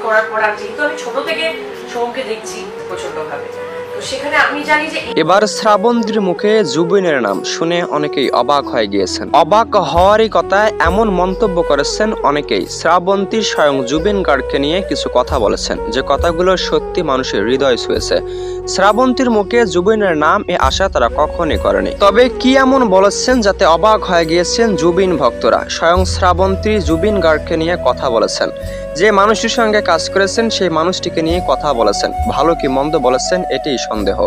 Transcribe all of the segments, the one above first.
করার পর আর যেহেতু আমি ছোট থেকে সোমকে দেখছি প্রচন্ড ভাবে, তো সেখানে আমি জানি যে এবার শ্রাবন্তীর মুখে জুবিনের নাম শুনে অনেকেই অবাক হয়ে গিয়েছেন। অবাক হওয়ারই কথায় এমন মন্তব্য করেছেন অনেকেই। শ্রাবন্তী স্বয়ং জুবিন গার্গকে নিয়ে কিছু কথা বলেছেন, যে কথাগুলো সত্যি মানুষের হৃদয় ছুঁয়েছে। শ্রাবন্তীর মুখে জুবিনের নাম এ আশা তারা কখনই করেনি। তবে কি এমন বলেছেন যাতে অবাক হয়ে গিয়েছেন জুবিন ভক্তরা? স্বয়ং শ্রাবন্তী জুবিন গার্গকে নিয়ে কথা বলেছেন, যে মানুষটির সঙ্গে কাজ করেছেন সেই মানুষটিকে নিয়ে কথা বলেছেন। ভালো কি মন্দ বলেছেন এটি সন্দেহ।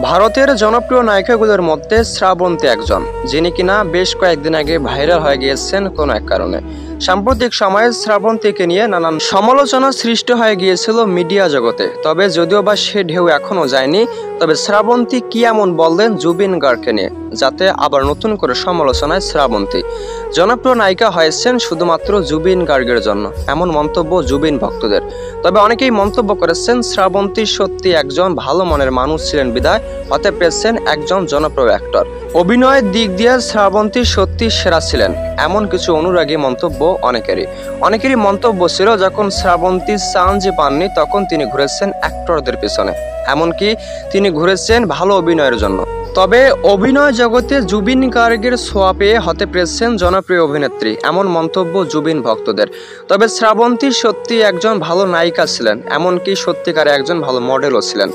ভারতের জনপ্রিয় নায়িকাগুলোর মধ্যে শ্রাবন্তী একজন, যিনি কিনা বেশ কয়েকদিন আগে ভাইরাল হয়ে গিয়েছেন কোনো এক কারণে। সাম্প্রতিক সময়ে শ্রাবন্তীকে নিয়ে নানান সমালোচনা সৃষ্টি হয়ে গিয়েছিল মিডিয়া জগতে। তবে যদিও বা সে ঢেউ এখনো যায়নি, তবে শ্রাবন্তী কি এমন বললেন জুবিন গার্গকে নিয়ে যাতে আবার নতুন করে সমালোচনায় শ্রাবন্তী? জনপ্রিয় নায়িকা হয়েছেন শুধুমাত্র জুবিন গার্গের জন্য, এমন মন্তব্য জুবিন ভক্তদের। তবে অনেকেই মন্তব্য করেছেন শ্রাবন্তী সত্যি একজন ভালো মনের মানুষ ছিলেন বিদায় হতে পেরেছেন একজন জনপ্রিয় অ্যাক্টর। অভিনয়ের দিক দিয়ে শ্রাবন্তী সত্যি সেরা ছিলেন, এমন কিছু অনুরাগী মন্তব্য অনেকেরই মন্তব্য ছিল যখন শ্রাবন্তী চান্স পাননি তখন তিনি ঘুরেছেন অ্যাক্টরদের পিছনে, এমনকি তিনি ঘুরেছেন ভালো অভিনয়ের জন্য। তবে অভিনয় জগতে জুবিন গার্গের ছোঁয়া পেয়ে হতে পেরেছেন জনপ্রিয় অভিনেত্রী, এমন মন্তব্য জুবিন ভক্তদের। তবে শ্রাবন্তী সত্যি একজন ভালো নায়িকা ছিলেন, এমনকি সত্যিকারে একজন ভালো মডেলও ছিলেন।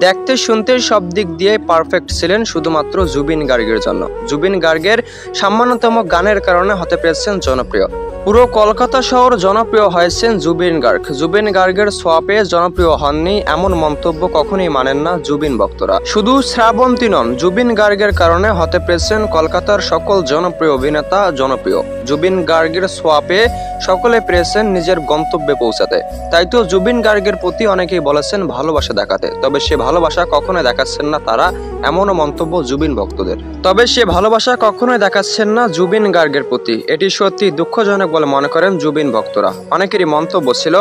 দেখতে শুনতে সব দিক দিয়ে পারফেক্ট ছিলেন শুধুমাত্র জুবিন গার্গের জন্য। জুবিন গার্গের সামান্যতম গানের কারণে হতে পেরেছেন জনপ্রিয়। পুরো কলকাতা শহর জনপ্রিয় হয়েছেন জুবিন গার্গ। জুবিন গার্গের ছোঁয়া পেয়ে জনপ্রিয় হননি, এমন মন্তব্য কখনোই মানেন না জুবিন ভক্তরা। শুধু শ্রাবন্তী নন, জুবিন গার্গের কারণে হতে পেরেছেন কলকাতার সকল জনপ্রিয় অভিনেতা জনপ্রিয়। জুবিন গার্গের ছোঁয়া পেয়ে সকলে পেরেছেন নিজের গন্তব্যে পৌঁছাতে। তাই তো জুবিন গার্গের প্রতি অনেকেই বলেছেন ভালোবাসা দেখাতে, তবে সে ভালোবাসা কখনোই দেখাচ্ছেন না তারা, এমনও মন্তব্য জুবিন ভক্তদের। তবে সে ভালোবাসা কখনোই দেখাচ্ছেন না জুবিন গার্গের প্রতি, এটি সত্যি দুঃখজনক বলে মনে করেন জুবিন ভক্তরা। অনেকেরই মন্তব্য ছিল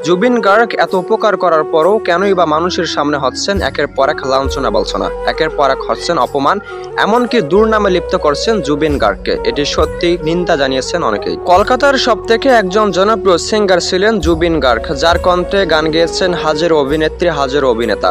জুবিন গার্গ এত উপকার করার পরও কেনই বা মানুষের সামনে হচ্ছেন একের পর এক লাঞ্ছনা বলছনা, একের পর এক হচ্ছেন অপমান, এমনকি দুর্নামে লিপ্ত করছেন জুবিন গার্গকে। এটি সত্যি নিন্দা জানিয়েছেন অনেকেই। কলকাতার সব থেকে একজন জনপ্রিয় সিঙ্গার ছিলেন জুবিন গার্গ, যার কণ্ঠে গান গেয়েছেন হাজারো অভিনেত্রী হাজারো অভিনেতা।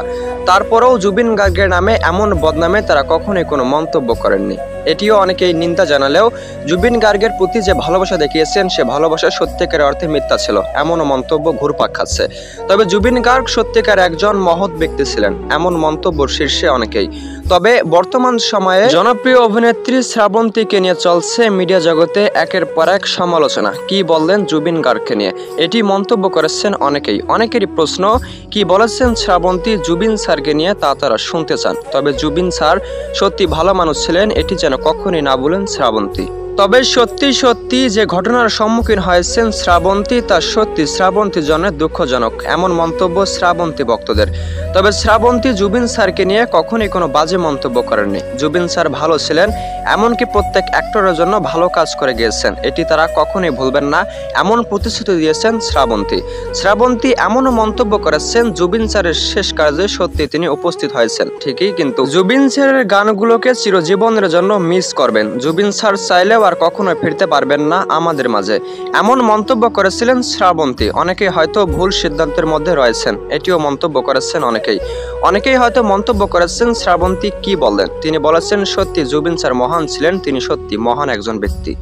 তারপরেও জুবিন গার্গের নামে এমন বদনামে তারা কখনোই কোনো মন্তব্য করেননি। এটিও অনেকেই নিন্দা জানালেও জুবিন গার্গের প্রতি যে ভালোবাসা দেখিয়েছেন সে ভালোবাসা সত্যিকার অর্থে মিথ্যা ছিল, এমনও মন্তব্য ঘুরপাক খাচ্ছে। তবে জুবিন গার্গ সত্যিকার একজন মহৎ ব্যক্তি ছিলেন, এমন মন্তব্য শীর্ষে অনেকেই। তবে বর্তমান সময়ে জনপ্রিয় অভিনেত্রী শ্রাবন্তীকে নিয়ে চলছে মিডিয়া জগতে একের পর এক সমালোচনা। কি বললেন জুবিন গার্গকে নিয়ে এটি মন্তব্য করেছেন অনেকেরই প্রশ্ন, কি বলেছেন শ্রাবন্তী জুবিন স্যারকে নিয়ে তা তারা শুনতে চান। তবে জুবিন স্যার সত্যি ভালো মানুষ ছিলেন, এটি যেন কখনোই না বলেন শ্রাবন্তী। তবে সত্যি যে ঘটনার সম্মুখীন হয়েছেন শ্রাবন্তী তা সত্যি শ্রাবন্তীর জন্য দুঃখজনক, এমন মন্তব্য শ্রাবন্তী ভক্তদের। তবে শ্রাবন্তী জুবিন স্যারকে নিয়ে কখনোই কোনো বাজে মন্তব্য করেননি। জুবিন স্যার ভালো ছিলেন, এমনকি প্রত্যেক অ্যাক্টরের জন্য ভালো কাজ করে গিয়েছেন, এটি তারা কখনোই ভুলবেন না, এমন প্রতিশ্রুতি দিয়েছেন শ্রাবন্তী এমনও মন্তব্য করেছেন জুবিন স্যারের শেষ কাজে সত্যি তিনি উপস্থিত হয়েছেন ঠিকই, কিন্তু জুবিন স্যারের গানগুলোকে চিরজীবনের জন্য মিস করবেন। জুবিন স্যার চাইলেও আর কখনো ফিরতে পারবেন না আমাদের মাঝে, এমন মন্তব্য করেছিলেন শ্রাবন্তী। অনেকেই হয়তো ভুল সিদ্ধান্তের মধ্যে রয়েছেন, এটিও মন্তব্য করেছেন অনেকেই হয়তো মন্তব্য করেছেন শ্রাবন্তী কি বললেন। তিনি বলেছেন সত্যি জুবিন স্যার মহান ছিলেন, তিনি সত্যি মহান একজন ব্যক্তি।